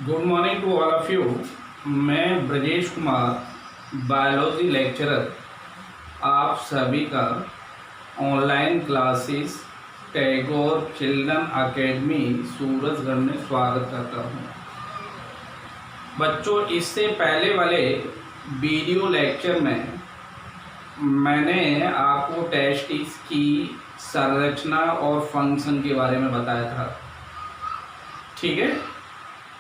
Good morning to all of you. मैं Brajesh Kumar, biology lecturer, आप सभी का online classes Tagore children academy Surajgarh में स्वागत करता हूँ। बच्चों, इससे पहले वाले वीडियो लेक्चर में मैंने आपको टेस्टिस की संरचना और फंक्शन के बारे में बताया था। ठीक है।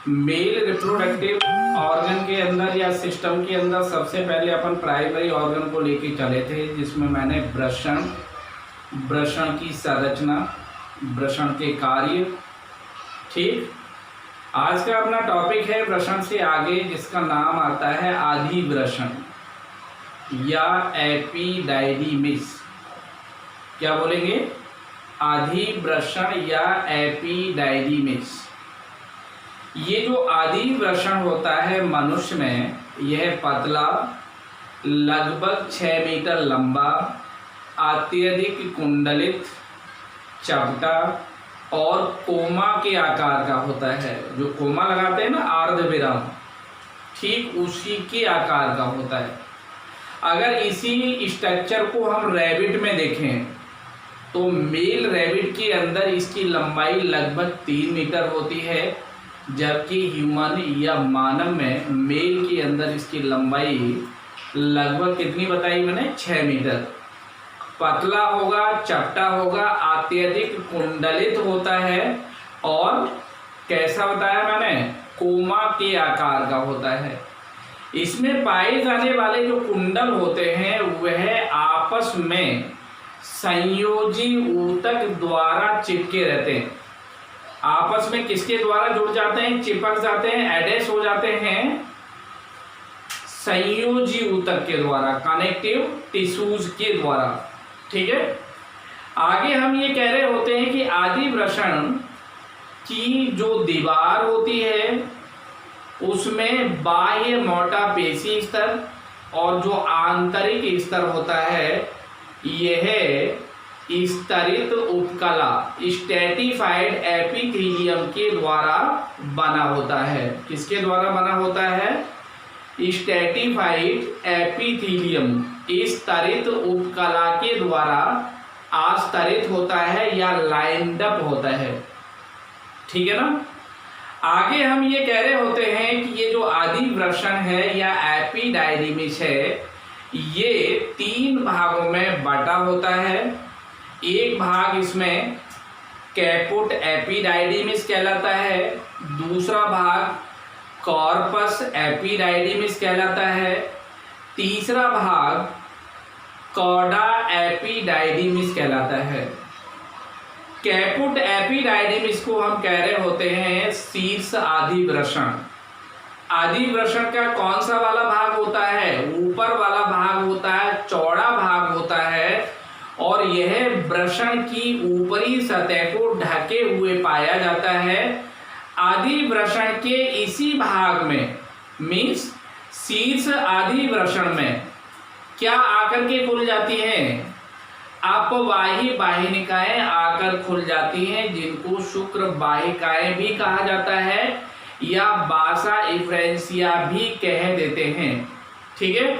मेल रिप्रोडक्टिव ऑर्गन के अंदर या सिस्टम के अंदर सबसे पहले अपन प्राइमरी ऑर्गन को लेके चले थे, जिसमें मैंने वृषण की संरचना, वृषण के कार्य। ठीक। आज का अपना टॉपिक है वृषण से आगे, जिसका नाम आता है आधिवृषण या एपिडाइडिमिस। क्या बोलेंगे? आधिवृषण या एपिडाइडिमिस। ये जो आधिवृषण होता है मनुष्य में, यह पतला, लगभग 6 मीटर लंबा, अत्यधिक कुंडलित, चपटा और कोमा के आकार का होता है। जो कोमा लगाते हैं ना, अर्धविराम, ठीक उसी के आकार का होता है। अगर इसी स्ट्रक्चर को हम रैबिट में देखें तो मेल रैबिट के अंदर इसकी लंबाई लगभग 3 मीटर होती है, जबकि ह्यूमन या मानव में मेल के अंदर इसकी लंबाई लगभग कितनी बताई मैंने? 6 मीटर। पतला होगा, चपटा होगा, अत्यधिक कुंडलित होता है और कैसा बताया मैंने? कोमा के आकार का होता है। इसमें पाए जाने वाले जो कुंडल होते हैं वह आपस में संयोजी ऊतक द्वारा चिपके रहते हैं। आपस में किसके द्वारा जुड़ जाते हैं? चिपक जाते हैं, एडेस हो जाते हैं संयोजी ऊतक के द्वारा, कनेक्टिव टिश्यूज के द्वारा। ठीक है। आगे हम ये कह रहे होते हैं कि आधिवृषण की जो दीवार होती है उसमें बाह्य मोटा पेशी स्तर और जो आंतरिक स्तर होता है यह स्तरित उपकला, स्ट्रैटिफाइड एपिथेलियम के द्वारा बना होता है। किसके द्वारा बना होता है? स्ट्रैटिफाइड एपिथेलियम स्तरित उपकला के द्वारा आस्तरित होता है या लाइंड अप होता है। ठीक है ना। आगे हम ये कह रहे होते हैं कि ये जो आधिवृषण है या एपिडाइडिमिस है, ये 3 भागों में बटा होता है। एक भाग इसमें कैपुट एपिडाइडिमिस कहलाता है, दूसरा भाग कॉर्पस एपिडाइडिमिस कहलाता है, तीसरा भाग कॉडा एपिडाइडिमिस कहलाता है। कैपुट एपिडाइडिमिस को हम कह रहे होते हैं शीर्ष आधिवृषण। आधिवृषण का कौन सा वाला भाग होता है? ऊपर वाला भाग होता है, चौड़ा भाग होता है और यह वृषण की ऊपरी सतह को ढके हुए पाया जाता है। आधिवृषण के इसी भाग में, मीन्स शीर्ष आधिवृषण में क्या आकर के खुल जाती हैं? अपवाही वाहिनिकाएं आकर खुल जाती हैं, जिनको शुक्र वाहिकाएं भी कहा जाता है या बासा इफ्रेंसिया भी कह देते हैं। ठीक है।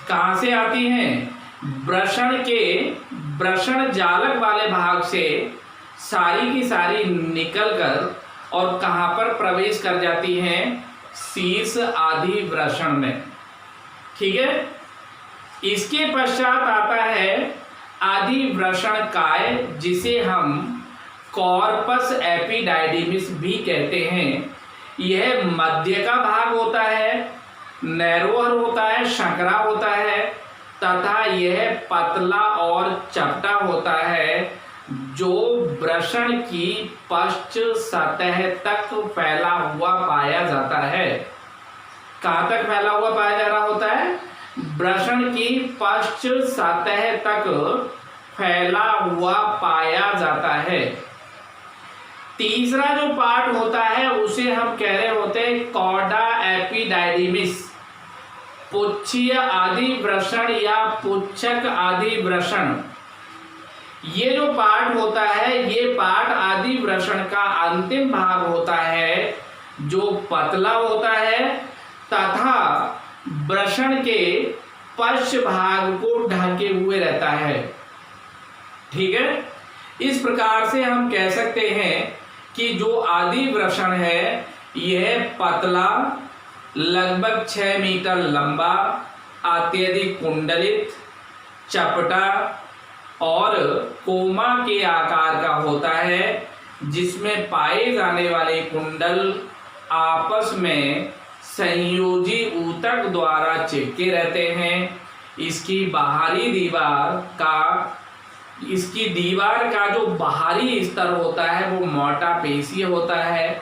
कहां से आती हैं? वृषण के वृषण जालक वाले भाग से सारी की सारी निकलकर और कहां पर प्रवेश कर जाती हैं? शीर्ष आधिवृषण में। ठीक है। इसके पश्चात आता है आधिवृषण काय, जिसे हम कॉर्पस एपिडाइडिमिस भी कहते हैं। यह मध्य का भाग होता है, नैरोअर होता है, संकरा होता है तथा यह पतला और चपटा होता है, जो वृषण की पश्च सतह तक फैला हुआ पाया जाता है। कहाँ तक फैला हुआ पाया जा रहा होता है? वृषण की पश्च सतह तक फैला हुआ पाया जाता है। तीसरा जो पार्ट होता है उसे हम कह रहे होते हैं कॉडा एपिडाइडिमिस, पुच्छीय आधिवृषण या पुच्छक आधिवृषण। ये जो पार्ट होता है, ये पार्ट आधिवृषण का अंतिम भाग होता है, जो पतला होता है तथा वृषण के पश्च भाग को ढके हुए रहता है। ठीक है, इस प्रकार से हम कह सकते हैं कि जो आदि वृषण है यह पतला, लगभग 6 मीटर लंबा, अत्यधिक कुंडलित, चपटा और कोमा के आकार का होता है, जिसमें पाए जाने वाले कुंडल आपस में संयोजी ऊतक द्वारा चिपके रहते हैं। इसकी दीवार का जो बाहरी स्तर होता है वो मोटा पेशीय होता है,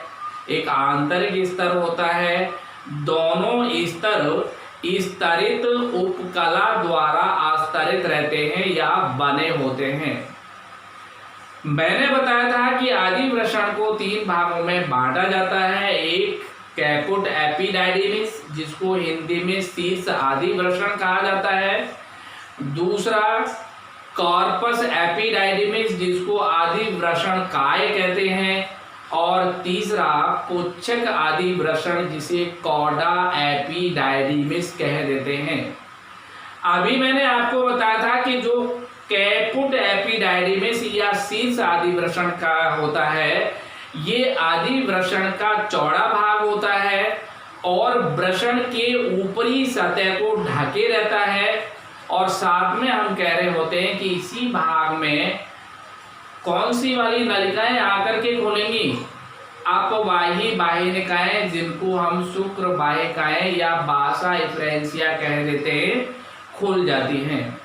एक आंतरिक स्तर होता है। दोनों स्तर स्तरित उपकला द्वारा आस्तरित रहते हैं या बने होते हैं। मैंने बताया था कि आदि वृषण को 3 भागों में बांटा जाता है। एक कैपुट एपिडाइडिमिस, जिसको हिंदी में शीर्ष आदि वृषण कहा जाता है। दूसरा कॉर्पस एपिडाइडिमिस, जिसको आदि वृषण काय कहते हैं। और तीसरा पुच्छक आदि वृषण, जिसे कॉडा एपिडाइडिमिस कह देते हैं। अभी मैंने आपको बताया था कि जो कैपुट एपिडाइडिमिस या शीर्ष आदि वृषण का होता है, ये आदि वृषण का चौड़ा भाग होता है और वृषण के ऊपरी सतह को ढके रहता है। और साथ में हम कह रहे होते हैं कि इसी भाग में कौन सी वाली नलिकाएं आकर के खोलेंगी? अपवाही बाह्यनिकाएं, जिनको हम शुक्र बाह्यिकाएं या बासा इफ्रेंसिया कह देते हैं, खुल जाती हैं।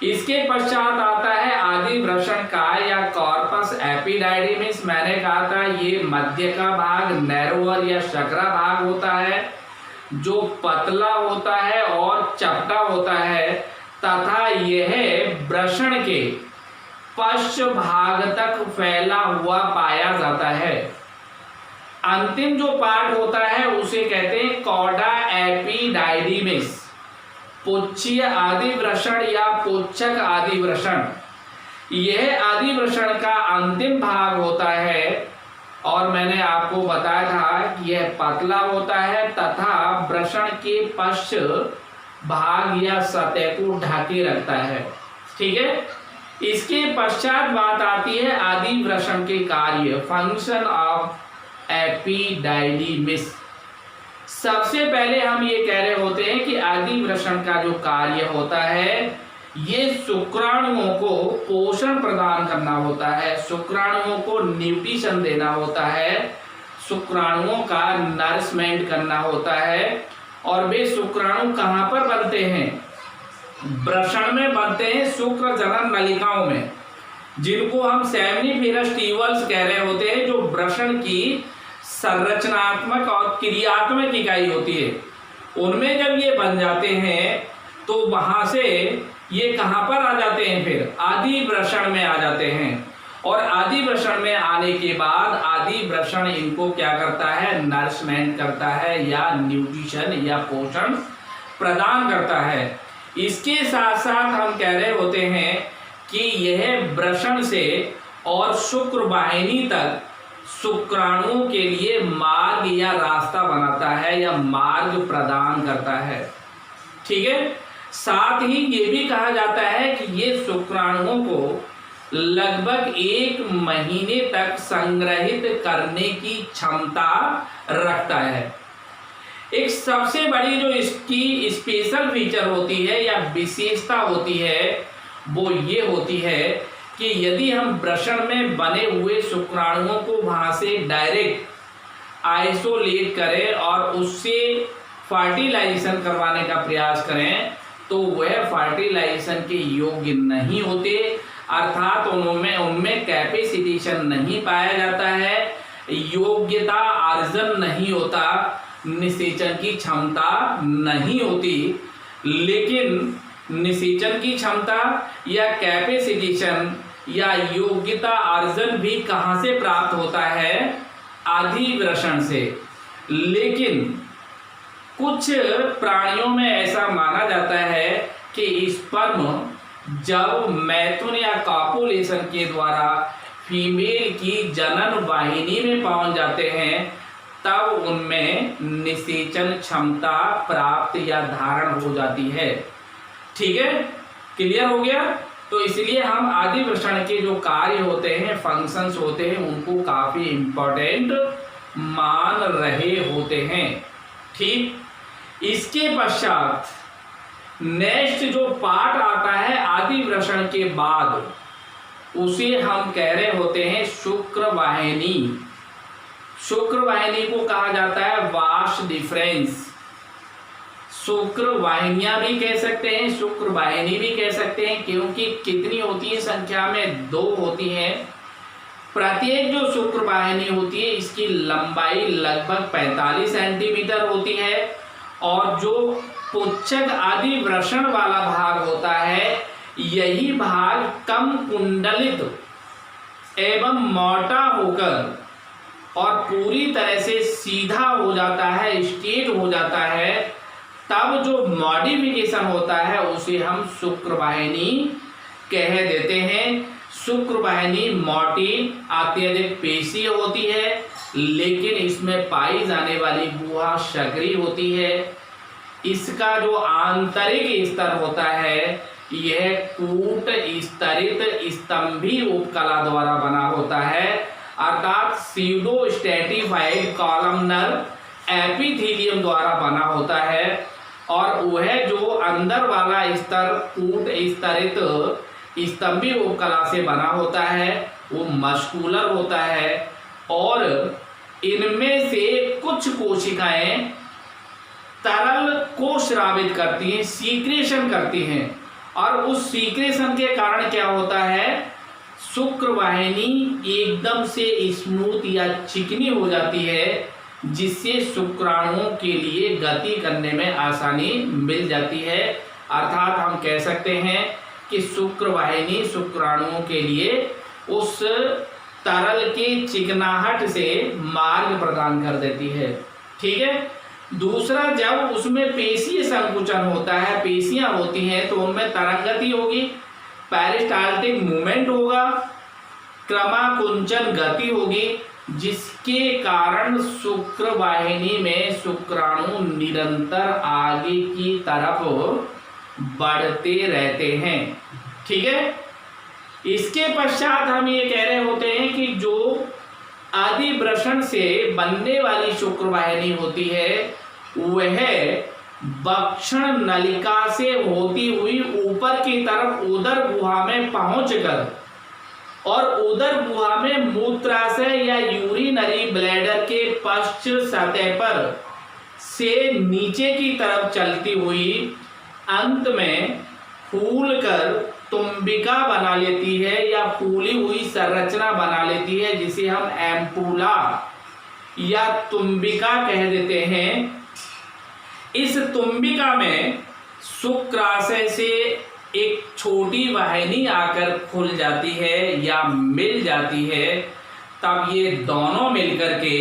इसके पश्चात आता है आदि वृषण काय या कॉर्पस एपिडाइडिमिस। मैंने कहा था ये मध्य का भाग, नैरोअर या शकरा भाग होता है, जो पतला होता है और चपटा होता है तथा यह वृषण के पश्च भाग तक फैला हुआ पाया जाता है। अंतिम जो पार्ट होता है उसे कहते हैं कॉडा एपिडाइडिमिस, पुच्छीय आदि वृषण या पुच्छक आदि वृषण। यह आदि वृषण का अंतिम भाग होता है और मैंने आपको बताया था कि यह पतला होता है तथा वृषण के पश्च भाग या सतह को ढके रखता है। ठीक है, इसके पश्चात बात आती है आदि वृषण के कार्य, फंक्शन ऑफ एपिडाइडिमिस। सबसे पहले हम ये कह रहे होते हैं कि आदि वृषण का जो कार्य होता है ये शुक्राणुओं को पोषण प्रदान करना होता है, शुक्राणुओं को न्यूट्रिशन देना होता है, शुक्राणुओं का नरिशमेंट करना होता है। और वे शुक्राणु कहाँ पर बनते हैं? वृषण में बनते हैं, शुक्र जनन नलिकाओं में, जिनको हम सेमिनिफेरस ट्यूबल्स कह रहे होते हैं, जो वृषण की संरचनात्मक और क्रियात्मक इकाई होती है। उनमें जब ये बन जाते हैं तो वहां से ये कहां पर आ जाते हैं? फिर आदि वृषण में आ जाते हैं। और आदि वृषण में आने के बाद आदि वृषण इनको क्या करता है? नरिशमेंट करता है या न्यूट्रिशन या पोषण प्रदान करता है। इसके साथ साथ हम कह रहे होते हैं कि यह वृषण से और शुक्र वाहिनी तक शुक्राणुओं के लिए मार्ग या रास्ता बनाता है या मार्ग प्रदान करता है। ठीक है, साथ ही ये भी कहा जाता है कि ये शुक्राणुओं को लगभग 1 महीने तक संग्रहित करने की क्षमता रखता है। एक सबसे बड़ी जो इसकी स्पेशल फीचर होती है या विशेषता होती है वो ये होती है कि यदि हम वृषण में बने हुए शुक्राणुओं को वहां से डायरेक्ट आइसोलेट करें और उससे फर्टिलाइजेशन करवाने का प्रयास करें तो वह फर्टिलाइजेशन के योग्य नहीं होते, अर्थात उनमें कैपेसिटेशन नहीं पाया जाता है, योग्यता अर्जन नहीं होता, निषेचन की क्षमता नहीं होती। लेकिन निषेचन की क्षमता या कैपेसिटेशन या योग्यता अर्जन भी कहाँ से प्राप्त होता है? आदि वृषण से। लेकिन कुछ प्राणियों में ऐसा माना जाता है कि स्पर्म जब मैथुन या कॉपुलेशन के द्वारा फीमेल की जनन वाहिनी में पहुंच जाते हैं तब उनमें निषेचन क्षमता प्राप्त या धारण हो जाती है। ठीक है, क्लियर हो गया। तो इसलिए हम आदि वृषण के जो कार्य होते हैं, फंक्शंस होते हैं, उनको काफी इंपॉर्टेंट मान रहे होते हैं। ठीक, इसके पश्चात नेक्स्ट जो पार्ट आता है आदि वृषण के बाद, उसे हम कह रहे होते हैं शुक्र वाहिनी। शुक्र वाहिनी को कहा जाता है वाश डिफरेंस। शुक्र वाहिनियां भी कह सकते हैं, शुक्र वाहिनी भी कह सकते हैं, क्योंकि कितनी होती है संख्या में? 2 होती हैं। प्रत्येक जो शुक्र वाहिनी होती है इसकी लंबाई लगभग 45 सेंटीमीटर होती है, और जो पुच्छक आदि वृषण वाला भाग होता है, यही भाग कम कुंडलित एवं मोटा होकर और पूरी तरह से सीधा हो जाता है, स्ट्रेट हो जाता है। तब जो मॉडिफिकेशन होता है उसे हम शुक्र वाहिनी कह देते हैं। शुक्र वाहिनी मोटी अत्यधिक पेशीय होती है, लेकिन इसमें पाई जाने वाली गुहा सक्रिय होती है। इसका जो आंतरिक स्तर होता है यह कूट स्तरित स्तंभी उपकला द्वारा बना होता है, अर्थात सीडो स्ट्रेटिफाइड कॉलमनर एपिथेलियम द्वारा बना होता है। और वह जो अंदर वाला स्तर कूट स्तरित स्तंभी उपकला से बना होता है वो मस्कुलर होता है, और इनमें से कुछ कोशिकाएं तरल को स्रावित करती हैं, सीक्रेशन करती हैं, और उस सीक्रेशन के कारण क्या होता है, शुक्र वाहिनी एकदम से स्मूथ या चिकनी हो जाती है, जिससे शुक्राणुओं के लिए गति करने में आसानी मिल जाती है। अर्थात हम कह सकते हैं कि शुक्र वाहिनी शुक्राणुओं के लिए उस तरल के चिकनाहट से मार्ग प्रदान कर देती है। ठीक है, दूसरा, जब उसमें पेशीय संकुचन होता है, पेशियां होती हैं, तो उनमें तरंगति होगी, पेरिस्टाल्टिक मूवमेंट होगा, क्रमाकुंचन गति होगी, जिसके कारण शुक्र वाहिनी में शुक्राणु निरंतर आगे की तरफ बढ़ते रहते हैं। ठीक है, इसके पश्चात हम ये कह रहे होते हैं कि जो आदि वृषण से बनने वाली शुक्र वाहिनी होती है वह वक्षण नलिका से होती हुई ऊपर की तरफ उदर गुहा में पहुंचकर और उदर गुहा में मूत्राशय या यूरिनरी ब्लैडर के पश्च सतह पर से नीचे की तरफ चलती हुई अंत में फूलकर तुम्बिका बना लेती है या फूली हुई संरचना बना लेती है, जिसे हम एम्पुला या तुम्बिका कह देते हैं। इस तुम्बिका में शुक्राशय से एक छोटी वाहिनी आकर खुल जाती है या मिल जाती है, तब ये दोनों मिलकर के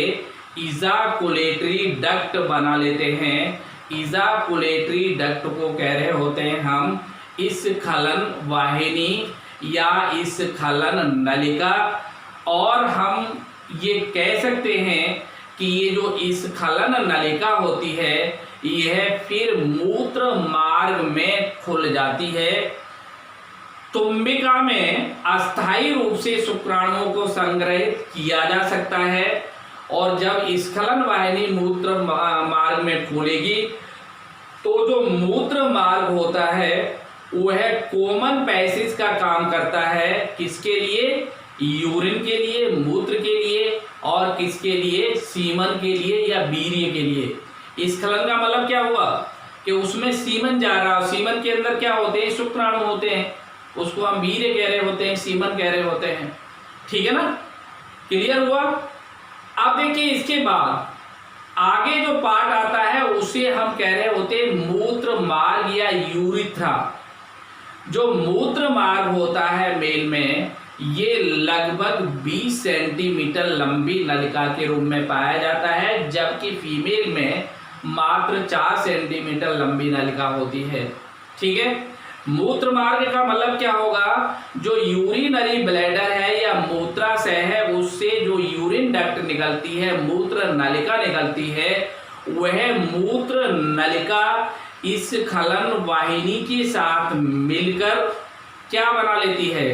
इजाकुलेटरी डक्ट बना लेते हैं। इजाकुलेटरी डक्ट को कह रहे होते हैं हम स्खलन वाहिनी या स्खलन नलिका, और हम ये कह सकते हैं कि ये जो स्खलन नलिका होती है यह फिर मूत्र मार्ग में खुल जाती है। तुम्बिका में अस्थायी रूप से शुक्राणुओं को संग्रहित किया जा सकता है, और जब स्खलन वाहिनी मूत्र मार्ग में खुलेगी तो जो मूत्र मार्ग होता है वह कॉमन पैसेज का काम करता है। किसके लिए? यूरिन के लिए, मूत्र के लिए, और किसके लिए? सीमन के लिए या वीर्य के लिए। स्खलन का मतलब क्या हुआ कि उसमें सीमन जा रहा है, सीमन के अंदर क्या होते हैं? शुक्राणु होते हैं, उसको हम वीर्य कह रहे होते हैं, सीमन कह रहे होते हैं। ठीक है ना, क्लियर हुआ? अब देखिए इसके बाद आगे जो पार्ट आता है उसे हम कह रहे होते हैं मूत्र मार्ग या यूरिथ्रा। जो मूत्र मार्ग होता है मेल में, ये लगभग 20 सेंटीमीटर लंबी नलिका के रूप में पाया जाता है, जबकि फीमेल में मात्र 4 सेंटीमीटर लंबी नलिका होती है। ठीक है, मूत्र मार्ग का मतलब क्या होगा? जो यूरिनरी ब्लैडर है या मूत्राशय है, उससे जो यूरिन डक्ट निकलती है, मूत्र नलिका निकलती है, वह मूत्र नलिका इस स्खलन वाहिनी के साथ मिलकर क्या बना लेती है,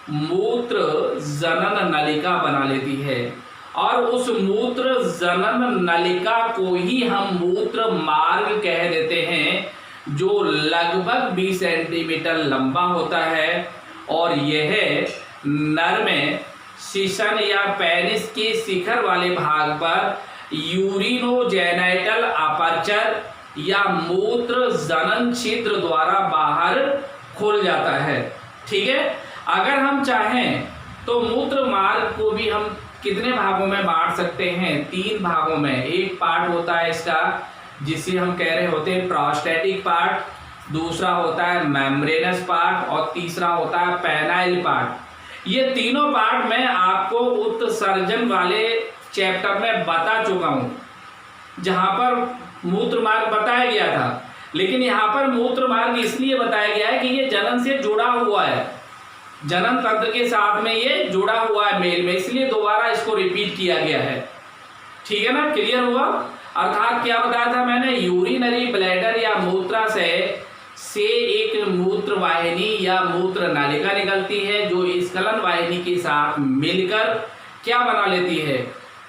मूत्र जनन नलिका बना लेती है। और उस मूत्र जनन नलिका को ही हम मूत्र मार्ग कह देते हैं, जो लगभग 20 सेंटीमीटर लंबा होता है और यह नर में शिशन या पेनिस के शिखर वाले भाग पर यूरिनोजेनाइटल अपर्चर या मूत्र जनन छिद्र द्वारा बाहर खुल जाता है। ठीक है, अगर हम चाहें तो मूत्र मार्ग को भी हम कितने भागों में बांट सकते हैं, 3 भागों में। एक पार्ट होता है इसका जिसे हम कह रहे होते हैं प्रोस्टेटिक पार्ट, दूसरा होता है मेम्ब्रेनस पार्ट और तीसरा होता है पेनाइल पार्ट। ये तीनों पार्ट मैं आपको उत्सर्जन वाले चैप्टर में बता चुका हूं, जहां पर मूत्र मार्ग बताया गया था। लेकिन यहाँ पर मूत्र मार्ग इसलिए बताया गया है कि ये जनन से जुड़ा हुआ है, जनन तंत्र के साथ में ये जुड़ा हुआ है मेल में, इसलिए दोबारा इसको रिपीट किया गया है। ठीक है ना, क्लियर हुआ। अर्थात क्या बताया था मैंने, यूरिनरी ब्लैडर या मूत्राशय से एक मूत्र वाहिनी या मूत्र नलिका निकलती है, जो स्खलन वाहिनी के साथ मिलकर क्या बना लेती है,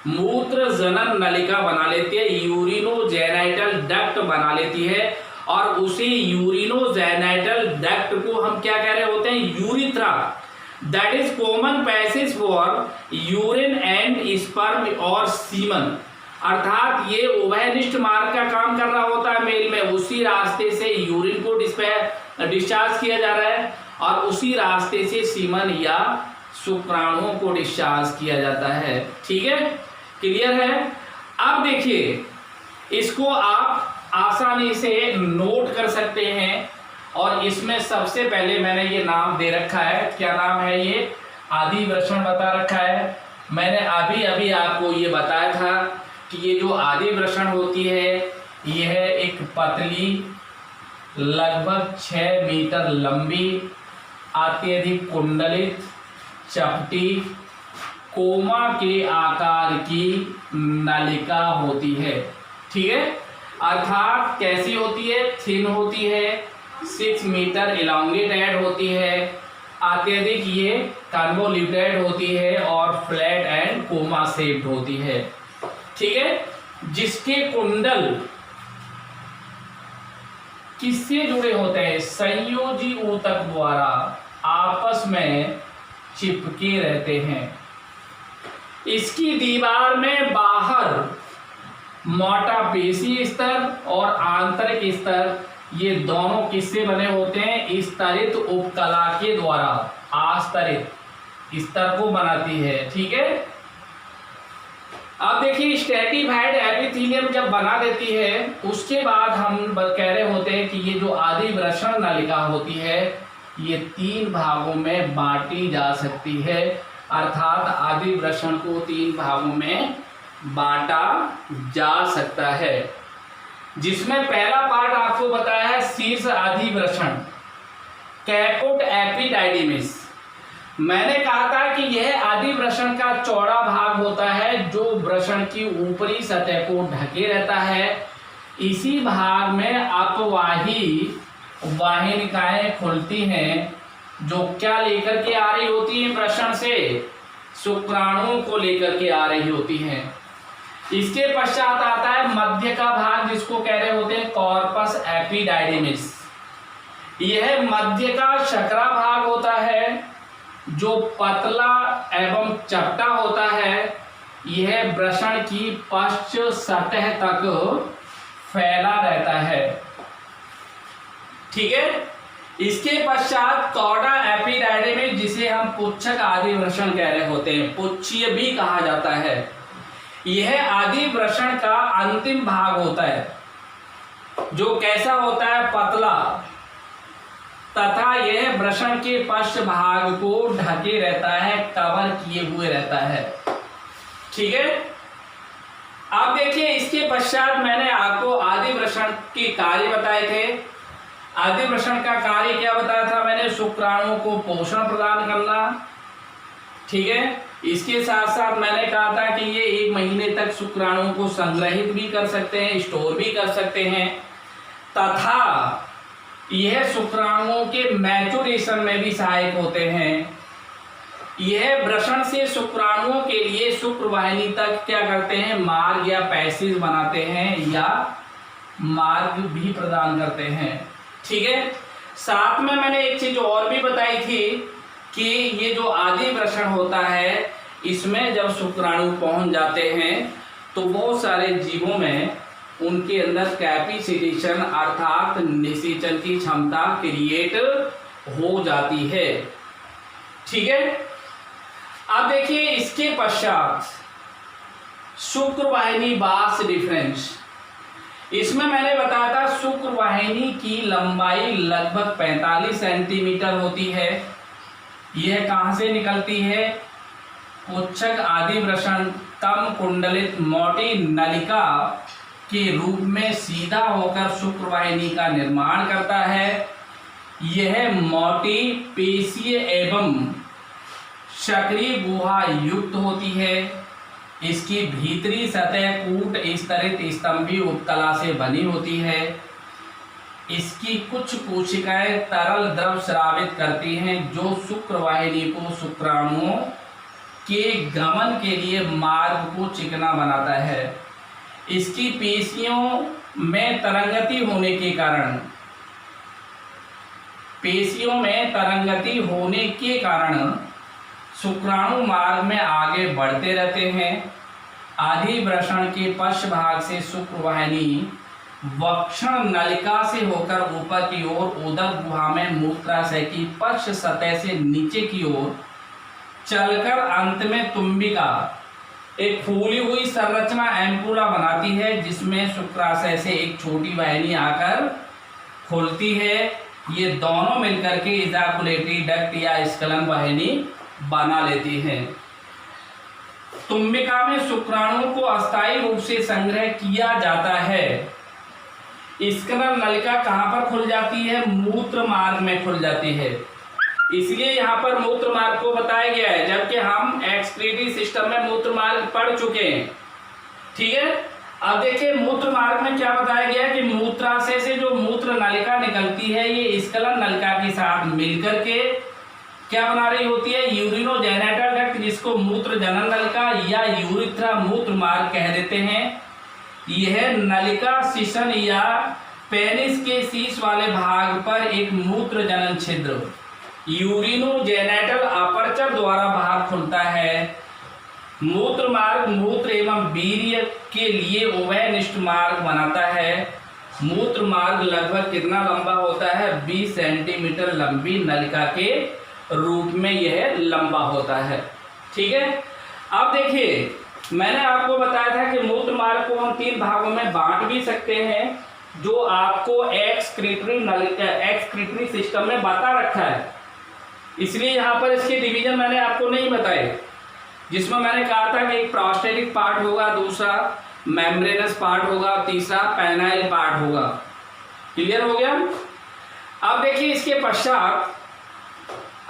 मूत्र जनन नलिका बना लेती है, यूरिनोजेनाइटल डक्ट बना लेती है। और उसी यूरिनोजेनाइटल डक्ट को हम क्या कह रहे होते हैं, urethra, that is common passage for urine and sperm और सीमन। अर्थात ये उभयनिष्ठ मार्ग का काम कर रहा होता है मेल में, उसी रास्ते से यूरिन को डिस्चार्ज किया जा रहा है और उसी रास्ते से सीमन या शुक्राणुओं को डिस्चार्ज किया जाता है। ठीक है, क्लियर है। अब देखिए, इसको आप आसानी से नोट कर सकते हैं और इसमें सबसे पहले मैंने ये नाम दे रखा है, क्या नाम है ये, आदिवृषण बता रखा है। मैंने अभी अभी आपको ये बताया था कि ये जो आदिवृषण होती है यह एक पतली लगभग 6 मीटर लंबी अत्यधिक कुंडलित चपटी कोमा के आकार की नलिका होती है। ठीक है, अर्थात कैसी होती है, थिन होती है, 6 मीटर इलांगेटेड होती है, अत्यधिक ये कन्वोल्यूटेड होती है और फ्लैट एंड कोमा शेप्ड होती है। ठीक है, जिसके कुंडल किससे जुड़े होते हैं, संयोजी ऊतक द्वारा आपस में चिपके रहते हैं। इसकी दीवार में बाहर मोटा पेशी स्तर और आंतरिक स्तर, ये दोनों किससे बने होते हैं, स्तरित उपकला के द्वारा आस्तरित स्तर को बनाती है। ठीक है, अब देखिए स्ट्रेटिफाइड एपिथेलियम जब बना देती है उसके बाद हम कह रहे होते हैं कि ये जो आदिवृषण नलिका होती है ये 3 भागों में बांटी जा सकती है। अर्थात आदिवृषण को 3 भागों में बांटा जा सकता है, जिसमें पहला पार्ट आपको बताया है शीर्ष आदिवृषण, कैपोट एपिडाइडिमिस। मैंने कहा था कि यह आदिवृषण का चौड़ा भाग होता है जो वृषण की ऊपरी सतह को ढके रहता है। इसी भाग में अपवाही वाहिनिकाएं खुलती हैं, जो क्या लेकर के आ रही होती है, वृषण से शुक्राणुओं को लेकर के आ रही होती हैं। इसके पश्चात आता है मध्य का भाग, जिसको कह रहे होते हैं कॉर्पस एपिडाइडिमिस। यह मध्य का शकरा भाग होता है जो पतला एवं चपटा होता है। यह वृषण की पश्च सतह तक फैला रहता है। ठीक है, इसके पश्चात कॉर्डा एपिडाइडिमिस, जिसे हम पुच्छक आदिवृषण कह रहे होते हैं, पुच्छीय भी कहा जाता है। यह आदिवृषण का अंतिम भाग होता है, जो कैसा होता है, पतला, तथा यह वृषण के पश्च भाग को ढके रहता है, कवर किए हुए रहता है। ठीक है, अब देखिए इसके पश्चात मैंने आपको आदिवृषण के कार्य बताए थे। आदिवृषण का कार्य क्या बताया था मैंने, शुक्राणुओं को पोषण प्रदान करना, ठीक है। इसके साथ साथ मैंने कहा था कि ये 1 महीने तक शुक्राणुओं को संग्रहित भी कर सकते हैं, स्टोर भी कर सकते हैं, तथा यह शुक्राणुओं के मैच्योरेशन में भी सहायक होते हैं। यह वृषण से शुक्राणुओं के लिए शुक्रवाहिनी तक क्या करते हैं, मार्ग या पैसेज बनाते हैं या मार्ग भी प्रदान करते हैं। ठीक है। साथ में मैंने एक चीज और भी बताई थी कि ये जो आदि वृषण होता है, इसमें जब शुक्राणु पहुंच जाते हैं तो बहुत सारे जीवों में उनके अंदर कैपिसिटेशन अर्थात निषेचन की क्षमता क्रिएट हो जाती है। ठीक है। अब देखिए इसके पश्चात शुक्रवाहिनी बास डिफरेंस, इसमें मैंने बताया था शुक्रवाहिनी की लंबाई लगभग 45 सेंटीमीटर होती है। यह कहां से निकलती है, पुच्छक आदि वृषण तम कुंडलित मोटी नलिका के रूप में सीधा होकर शुक्रवाहिनी का निर्माण करता है। यह मोटी पेशीय एवं सक्रिय गुहा युक्त होती है। इसकी भीतरी सतह कूट स्तरित स्तंभी उपकला से बनी होती है। इसकी कुछ कोशिकाएं तरल द्रव स्रावित करती हैं जो शुक्रवाहिनी को शुक्राणुओं के गमन के लिए मार्ग को चिकना बनाता है। इसकी पेशियों में तरंगति होने के कारण शुक्राणु मार्ग में आगे बढ़ते रहते हैं। आदि वृषण के पश्च भाग से शुक्रवाहिनी वक्षण नलिका से होकर ऊपर की ओर उदक गुहा में मूत्राशय की पश्च सतह से नीचे की ओर चलकर अंत में तुम्बिका एक फूली हुई संरचना एम्पुला बनाती है, जिसमें शुक्राशय से एक छोटी वाहिनी आकर खुलती है। ये दोनों मिलकर के इजाकुलेटरी डक्ट या स्खलन वाहिनी बना लेती हैं। तुम्बिका में शुक्राणुओं को अस्थायी रूप से संग्रह किया जाता है। स्खलन नलिका कहाँ पर खुल जाती है, मूत्र मार्ग में खुल जाती है, इसलिए यहाँ पर मूत्र मार्ग को बताया गया है, जबकि हम एक्सक्रीटरी सिस्टम में मूत्र मार्ग पढ़ चुके हैं। ठीक है। अब देखिए मूत्र मार्ग में क्या बताया गया है कि मूत्राशय से जो मूत्र नलिका निकलती है, ये स्खलन नलिका के साथ मिलकर के क्या बना रही होती है, यूरिनोजेनिटल डक्ट, जिसको मूत्र जनन नलिका या यूरिथ्रा मूत्र मार्ग कह देते हैं। यह नलिका शिशन या पेनिस के शीर्ष वाले भाग पर एक मूत्र जनन छिद्र यूरिनोजेनिटल अपर्चर द्वारा बाहर खुलता है। मूत्र मार्ग मूत्र एवं वीर्य के लिए उभयनिष्ठ मार्ग बनाता है। मूत्र मार्ग लगभग कितना लंबा होता है, 20 सेंटीमीटर लंबी नलिका के रूप में यह लंबा होता है। ठीक है। अब देखिए मैंने आपको बताया था कि मूत्र मार्ग को हम 3 भागों में बांट भी सकते हैं, जो आपको एक्सक्रीटरी सिस्टम में बता रखा है, इसलिए यहाँ पर इसके डिवीजन मैंने आपको नहीं बताए, जिसमें मैंने कहा था कि एक प्रोस्टेटिक पार्ट होगा, दूसरा मेम्ब्रेनस पार्ट होगा, तीसरा पेनाइल पार्ट होगा। क्लियर हो गया। अब देखिए इसके पश्चात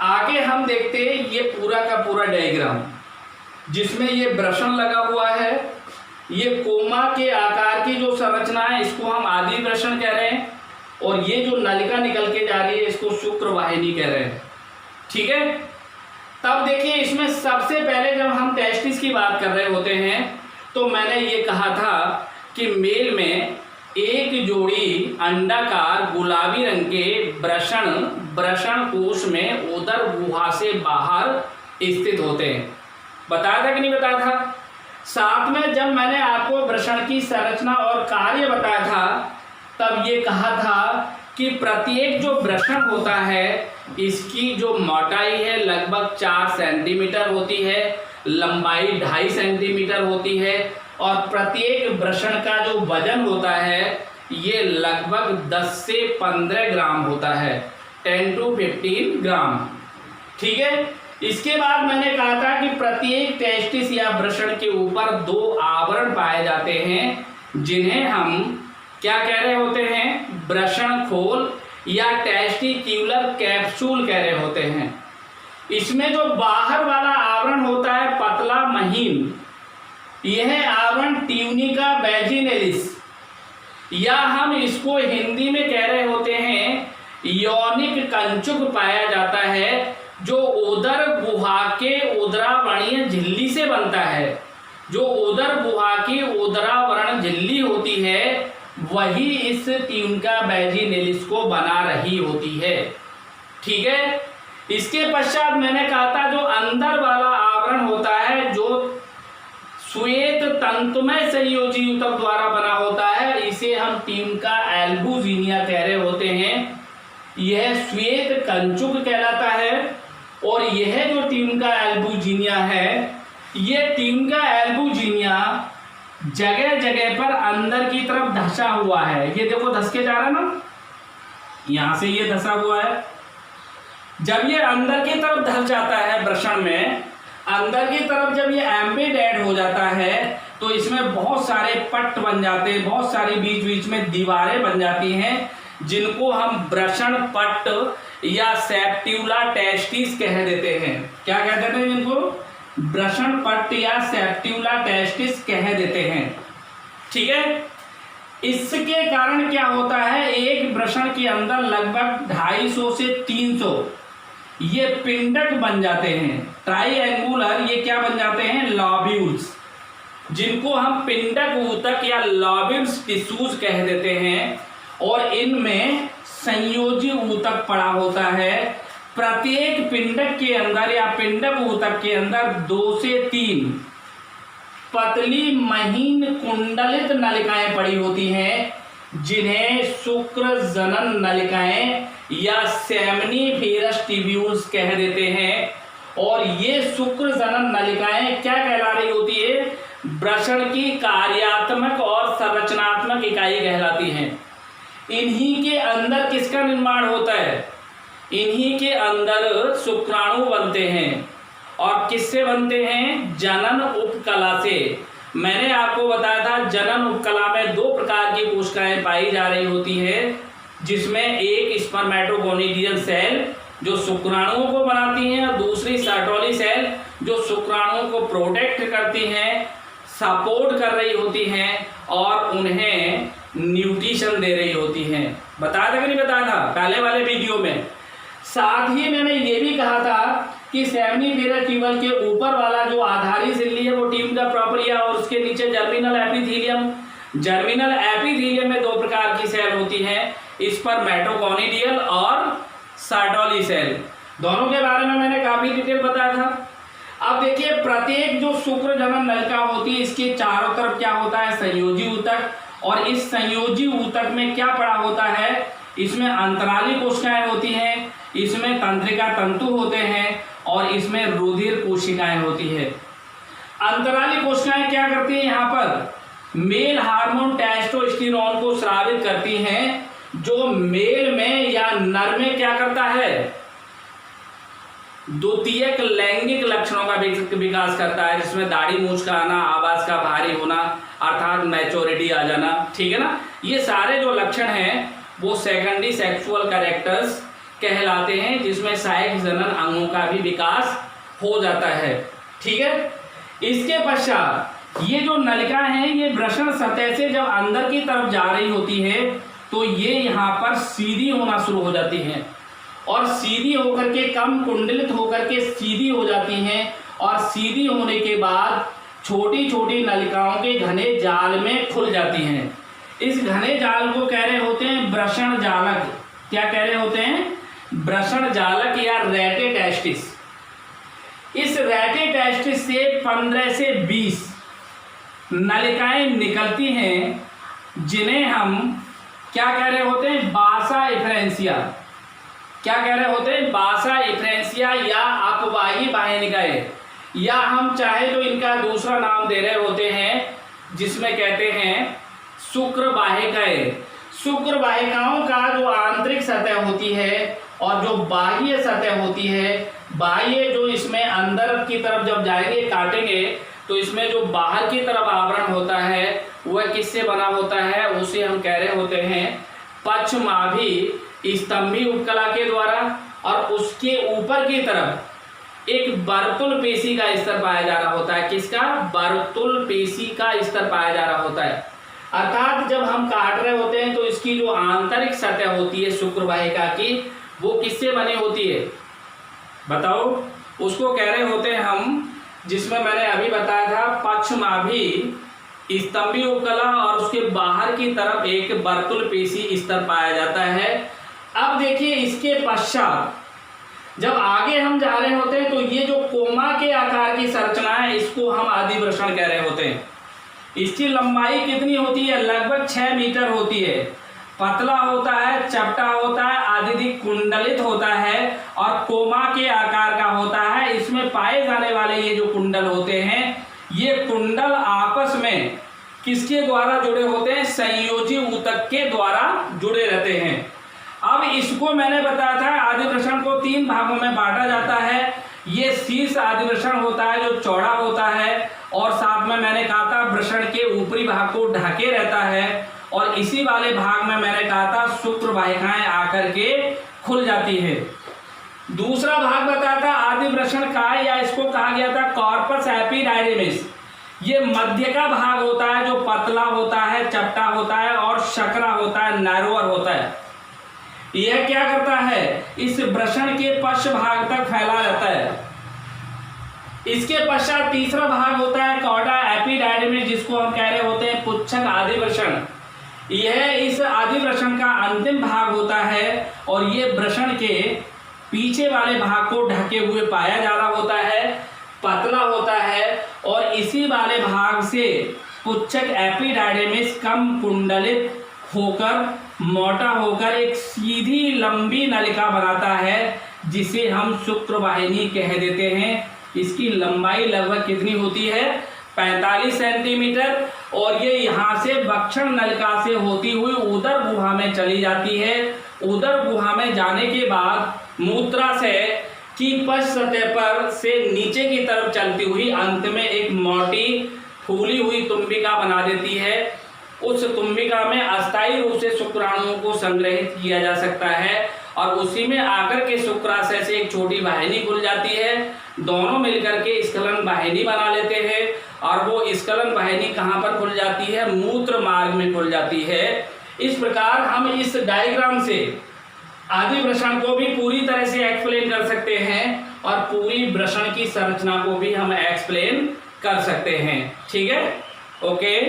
आगे हम देखते हैं ये पूरा का पूरा डायग्राम, जिसमें ये वृषण लगा हुआ है। ये कोमा के आकार की जो संरचना है, इसको हम आदि वृषण कह रहे हैं, और ये जो नलिका निकल के जा रही है, इसको शुक्रवाहिनी कह रहे हैं। ठीक है। तब देखिए इसमें सबसे पहले जब हम टेस्टिस की बात कर रहे होते हैं, तो मैंने ये कहा था कि मेल में एक जोड़ी अंडाकार गुलाबी रंग के वृषण कोश में उदर गुहा से बाहर स्थित होते हैं। बताया था कि नहीं बताया था। साथ में जब मैंने आपको वृषण की संरचना और कार्य बताया था, तब ये कहा था कि प्रत्येक जो वृषण होता है, इसकी जो मोटाई है लगभग 4 सेंटीमीटर होती है, लंबाई 2.5 सेंटीमीटर होती है, और प्रत्येक वृषण का जो वजन होता है ये लगभग 10 से 15 ग्राम होता है, 10 to 15 ग्राम। ठीक है। इसके बाद मैंने कहा था कि प्रत्येक टेस्टिस या वृषण के ऊपर 2 आवरण पाए जाते हैं, जिन्हें हम क्या कह रहे होते हैं, वृषण खोल या टेस्टिक्यूलर कैप्सूल कह रहे होते हैं। इसमें जो बाहर वाला आवरण यह आवरण ट्यूनिका वैजिनैलिस, या हम इसको हिंदी में कह रहे होते हैं यौनिक कंचुक पाया जाता है, जो उदर गुहा के उदरावरणीय झिल्ली से बनता है। जो उदर गुहा की उदरावरण झिल्ली होती है वही इस ट्यूनिका वैजिनैलिस को बना रही होती है। ठीक है, इसके पश्चात मैंने कहा था जो अंदर वाला आवरण होता है जो श्वेत तंतुमय संयोजी ऊतक द्वारा बना होता है, इसे हम ट्यूनिका एल्बुजिनिया कह रहे होते हैं। यह श्वेत कंचुक कहलाता है। और यह जो ट्यूनिका एल्बुजिनिया है, यह ट्यूनिका एल्बुजिनिया जगह जगह पर अंदर की तरफ धंसा हुआ है। ये देखो धस के जा रहा है ना, यहां से ये धंसा हुआ है। जब ये अंदर की तरफ धस जाता है वृषण में, अंदर की तरफ जब ये एम्बेडेड हो जाता है तो इसमें बहुत सारे पट्ट बन जाते हैं, बहुत सारी बीच बीच में दीवारें बन जाती हैं, जिनको हम वृषण पट्ट या सेप्ट्यूला टेस्टिस कह देते हैं। क्या कह देते हैं इनको? वृषण पट्ट या सेप्ट्यूला टेस्टिस कह देते हैं। ठीक है, इसके कारण क्या होता है, एक वृषण के अंदर लगभग 250 से 300 ये पिंडक बन जाते हैं। ट्राइएंगुलर ये क्या बन जाते हैं, लॉब्यूल्स, जिनको हम पिंडक ऊतक या लॉब्यूल्स टिश्यूज कह देते हैं। और इनमें संयोजी ऊतक पड़ा होता है। प्रत्येक पिंडक के अंदर या पिंडक ऊतक के अंदर 2 से 3 पतली महीन कुंडलित नलिकाएं पड़ी होती हैं, जिन्हें शुक्र जनन नलिकाएं या सेमनीफेरस ट्यूब्यूल्स कह देते हैं। और ये शुक्र जनन नलिकाएं क्या कहला रही होती है, वृषण की कार्यात्मक और संरचनात्मक इकाई कहलाती हैं। इन्हीं के अंदर किसका निर्माण होता है, इन्हीं के अंदर शुक्राणु बनते हैं। और किससे बनते हैं, जनन उपकला से। मैंने आपको बताया था जनन उपकला में 2 प्रकार की कोशिकाएं पाई जा रही होती है, जिसमें एक स्पर्मेटोगोनिडियल सेल जो शुक्राणुओं को बनाती हैं, और दूसरी सर्टोली सेल जो शुक्राणुओं को प्रोटेक्ट करती हैं, सपोर्ट कर रही होती हैं और उन्हें न्यूट्रिशन दे रही होती हैं। बताया था कि नहीं बताया था पहले वाले वीडियो में। साथ ही मैंने ये भी कहा था कि सेमनीफेरस ट्यूबल के ऊपर वाला जो आधारी झिल्ली है वो ट्यूनिका प्रोपरिया, और उसके नीचे जर्मिनल एपिथेलियम। जर्मिनल एपिथेलियम में 2 प्रकार की सेल होती हैं, स्पर्मेटोगोनिडियल और सर्टोली सेल। दोनों के बारे में मैंने काफी डिटेल बताया था। अब देखिए, प्रत्येक जो शुक्र जनन नलिका होती है, इसके चारों तरफ क्या होता है, संयोजी ऊतक। और इस संयोजी ऊतक में क्या पड़ा होता है, इसमें अंतराली कोशिकाएं होती हैं, इसमें तंत्रिका तंतु होते हैं, और इसमें रुधिर कोशिकाएं होती है। अंतराली कोशिकाएं क्या करती हैं, यहाँ पर मेल हार्मोन टेस्टोस्टेरोन को स्रावित करती हैं, जो मेल में या नर में क्या करता है, द्वितीयक लैंगिक लक्षणों का विकास करता है, जिसमें दाढ़ी मूंछ का आना, आवाज का भारी होना, अर्थात मैच्योरिटी आ जाना। ठीक है ना, ये सारे जो लक्षण हैं वो सेकेंडरी सेक्सुअल कैरेक्टर्स कहलाते हैं, जिसमें सहायक जनन अंगों का भी विकास हो जाता है। ठीक है, इसके पश्चात ये जो नलिका है, ये वृषण सतह से जब अंदर की तरफ जा रही होती है तो ये यहाँ पर सीधी होना शुरू हो जाती हैं, और सीधी होकर के कम कुंडलित होकर के सीधी हो जाती हैं। और सीधी होने के बाद छोटी छोटी नलिकाओं के घने जाल में खुल जाती हैं। इस घने जाल को कह रहे होते हैं वृषण जालक। क्या कह रहे होते हैं, वृषण जालक या रेटेटेस्टिस। इस रेटेटेस्टिस से 15 से 20 नलिकाएं निकलती हैं, जिन्हें हम क्या कह रहे होते हैं, बासा इफ्रेंसिया। क्या कह रहे होते हैं, बासा इफ्रेंसिया या अपवाही बाह्यनिकाएं, या हम चाहे तो इनका दूसरा नाम दे रहे होते हैं, जिसमें कहते हैं शुक्र बाहिकाएं। शुक्र वाहिकाओं का जो आंतरिक सतह होती है और जो बाह्य सतह होती है, बाह्य जो इसमें अंदर की तरफ जब जाएंगे काटेंगे तो इसमें जो बाहर की तरफ आवरण होता है वह किससे बना होता है, उसे हम कह रहे होते हैं पश्चमाभि स्तंभी उपकला के द्वारा। और उसके ऊपर की तरफ एक बर्तुल पेशी का स्तर पाया जा रहा होता है। किसका? बर्तुल पेशी का स्तर पाया जा रहा होता है। अर्थात जब हम काट रहे होते हैं तो इसकी जो आंतरिक सतह होती है शुक्र वाहिका की, वो किससे बनी होती है बताओ? उसको कह रहे होते हैं हम, जिसमें मैंने अभी बताया था पक्षमाभी स्तंभी उपकला, और उसके बाहर की तरफ एक बर्तुल पेशी स्तर पाया जाता है। अब देखिए इसके पश्चात जब आगे हम जा रहे होते हैं तो ये जो कोमा के आकार की संरचना है, इसको हम आदिवृषण कह रहे होते हैं। इसकी लंबाई कितनी होती है? लगभग 6 मीटर होती है। पतला होता है, चपटा होता है, अत्यधिक कुंडलित होता है और कोमा के आकार का होता है। इसमें पाए जाने वाले ये जो कुंडल होते हैं, ये कुंडल आपस में किसके द्वारा जुड़े होते हैं? संयोजी ऊतक के द्वारा जुड़े रहते हैं। अब इसको मैंने बताया था आदिवृषण को 3 भागों में बांटा जाता है। ये शीर्ष आदिवृषण होता है जो चौड़ा होता है, और साथ में मैंने कहा था वृषण के ऊपरी भाग को ढके रहता है, और इसी वाले भाग में मैंने कहा था शुक्र वाहिकाएं आकर के खुल जाती है। दूसरा भाग बताया था आदिवृषण का, या इसको कहा गया था कॉर्पस एपिडाइडिमिस। ये मध्य का भाग होता है जो पतला होता है, चपटा होता है और शकरा होता है, नैरोअर होता है। यह क्या करता है? इस वृषण के पश्च भाग तक फैला रहता है। इसके पश्चात तीसरा भाग होता है कॉर्डा एपिडाइडिमिस, जिसको हम कह रहे होते हैं पुच्छक आदिवृषण। यह इस आदिवृषण का अंतिम भाग होता है, और ये वृषण के पीछे वाले भाग को ढके हुए पाया जा रहा होता है, पतला होता है, और इसी वाले भाग से पुच्छक एपिडाइडिमिस कम कुंडलित होकर, मोटा होकर एक सीधी लंबी नलिका बनाता है, जिसे हम शुक्र वाहिनी कह देते हैं। इसकी लंबाई लगभग कितनी होती है? 45 सेंटीमीटर, और ये यहाँ से वक्षण नलिका से होती हुई उदर गुहा में चली जाती है। उदर गुहा में जाने के बाद मूत्राशय की पश्च सतह पर से नीचे की तरफ चलती हुई अंत में एक मोटी फूली हुई तुम्बिका बना देती है। उस तुम्बिका में अस्थायी रूप से शुक्राणुओं को संग्रहित किया जा सकता है, और उसी में आकर के शुक्राशय से एक छोटी वाहिनी खुल जाती है। दोनों मिलकर के स्खलन वाहिनी बना लेते हैं, और वो स्खलन वाहिनी कहाँ पर खुल जाती है? मूत्र मार्ग में खुल जाती है। इस प्रकार हम इस डायग्राम से आदिवृषण को भी पूरी तरह से एक्सप्लेन कर सकते हैं, और पूरी वृषण की संरचना को भी हम एक्सप्लेन कर सकते हैं। ठीक है, ओके।